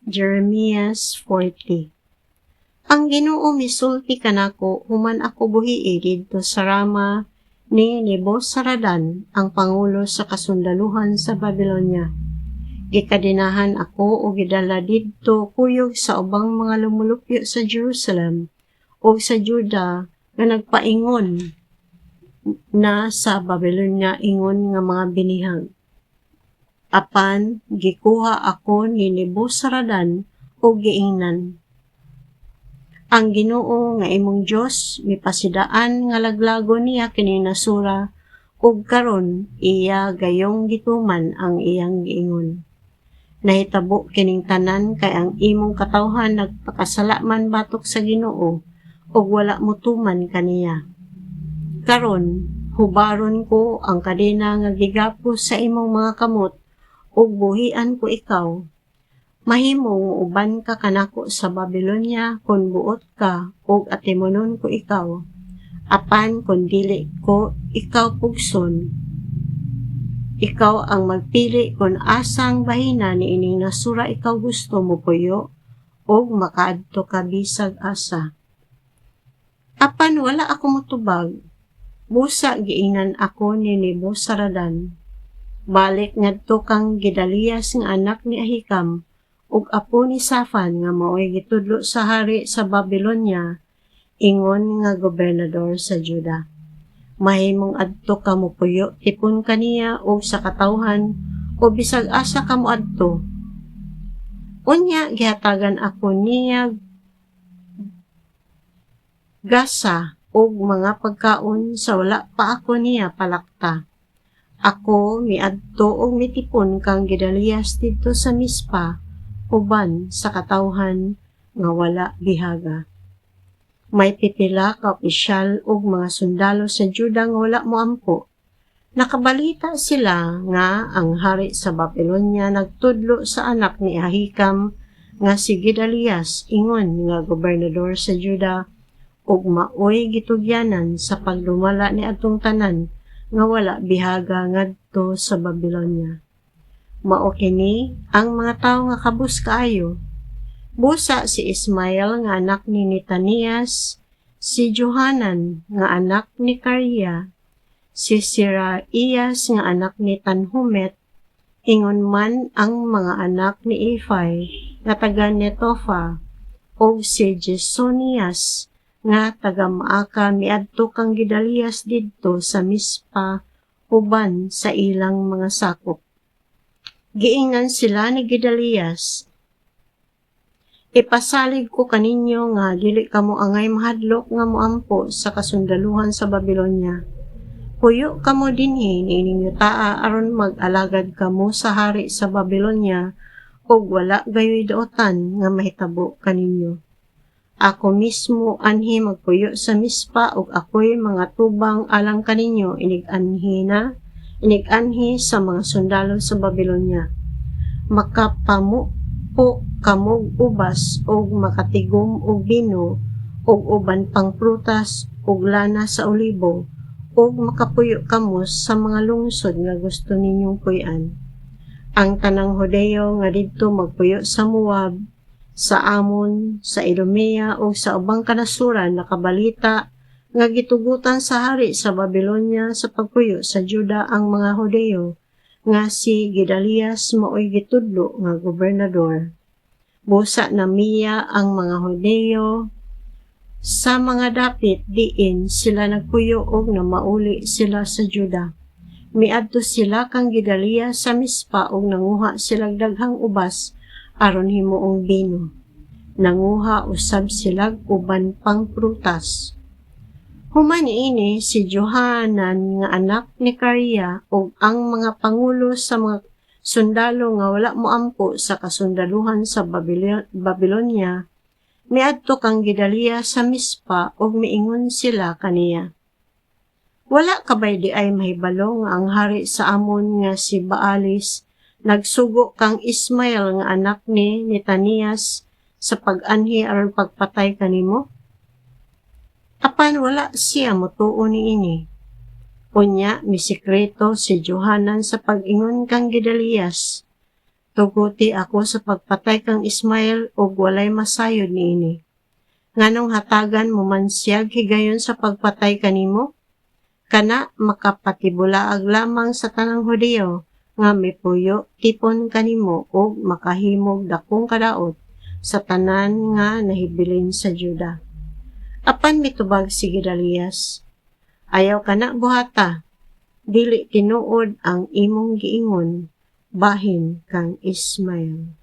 Jeremias 40. Ang Ginoo misulti kanako human ako buhii didto sa Rama ni Nebuzaradan ang pangulo sa kasundaluhan sa Babilonya. Gikadinahan ako o gidala didto kuyog sa ubang mga lumulupyo sa Jerusalem o sa Juda nga nagpaingon na sa Babilonya ingon nga mga binihag. Apan gikuha ako ni Nebuzaradan o giingnan. Ang Ginoo nga imong Dios mipasidaan nga laglago niya kini nasura ug karon iya gayong gituman ang iyang giingon. Nahitabo kining tanan kay ang imong katawhan nagpakasala man batok sa Ginoo ug wala motuman kaniya. Karon hubaron ko ang kadena nga gigapos sa imong mga kamot ug buhian ko ikaw. Mahimong uban ka kanako sa Babilonya kung buot ka ug atimonon ko ikaw. Apan kung dili ko ikaw pugson, ikaw ang magpili kung asang bahina ni ining nasura ikaw gusto mo puyo ug makaadto ka bisag asa. Apan wala ako motubag. Busa giingnan ako ni Nebuzaradan. Balik ngadto kang Gedalias nga anak ni Ahikam ug apo ni Safan nga maoy gitudlo sa hari sa Babilonya, ingon nga gobernador sa Juda. Mahimong adto ka mopuyo tipon kaniya og sa katawhan o bisag asa ka moadto. Unya gihatagan ako niya gasa og mga pagkaon sa wala pa ako niya palakta. Ako miadto og mitipon kang Gedalias didto sa Mispa uban sa katawhan nga wala bihaga. May pipila ka opisyal ug mga sundalo sa Juda nga wala moampo. Nakabalita sila nga ang hari sa Babilonya nagtudlo sa anak ni Ahikam nga si Gedalias ingon nga gobernador sa Juda ug maoy gitugyanan sa pagdumala ni atong tanan nga wala bihaga ngadto sa Babilonya. Mao kini ang mga tawo nga kabus kaayo. Busa si Ismael nga anak ni Netanias, si Johanan nga anak ni Karia, si Siraias nga anak ni Tanhumet, ingon man ang mga anak ni Ifai nga taga Netofa, o si Jesonias nga taga Maaka miadto kang Gedalias didto sa Mispa uban sa ilang mga sakop. Giingan sila ni Gedalias. Ipasalig ko kaninyo nga dili kamo angay mahadlok nga moampo sa kasundaluhan sa Babilonya. Puyo kamo dinhi ni ining yutaa aron mag-alagad kamo sa hari sa Babilonya ug wala gayoy daotan nga mahitabo kaninyo. Ako mismo anhi magpuyo sa Mispa ug ako'y mga tubang alang kaninyo inig-anhi sa mga sundalo sa Babilonya. Makapamupo kamog ubas ug makatigom og bino ug uban pang prutas ug lana sa olibo ug makapuyo kamo sa mga lungsod nga gusto ninyong puy-an. Ang tanang Hodeo nga didto magpuyo sa Moab, sa Amon, sa Idumea ug sa ubang kanasuran nakabalita nga gitugutan sa hari sa Babilonya sa pagpuyo sa Juda ang mga Hodeo nga si Gedalias maoy gitudlo nga gobernador. Busa na miya ang mga Hodeo sa mga dapit diin sila nagpuyo og na mauli sila sa Juda. Miadto sila kang Gedalias sa Mispa og nanguha silang daghang ubas aron himuong bino. Nanguha usab silag uban pang prutas. Human ini si Johanan nga anak ni Karia ug ang mga pangulo sa mga sundalo nga wala moampo sa kasundaluhan sa Babilonya, miadto kang Gedalias sa Mispa ug miingon sila kaniya. Wala kabay di ay mahibalo nga ang hari sa Amon nga si Baalis nagsugo kang Ismael nga anak ni Netanias sa pag-anhi aron pagpatay kanimo? Apan wala siya motuo niini. Unya misikreto si Johanan sa pag-ingon kang Gedalias. tuguti ako sa pagpatay kang Ismael ug walay masayod niini. Nganong hatagan mo man siyag higayon sa pagpatay kanimo? Kana makapatibulaag lamang sa tanang Hudiyo nga mipuyo tipon kanimo ug makahimog dakong kadaot sa tanan nga nahibilin sa Juda. Apan mitubag si Gedalias, ayaw kana buhata, dili tinuod ang imong giingon, bahin kang Ismael.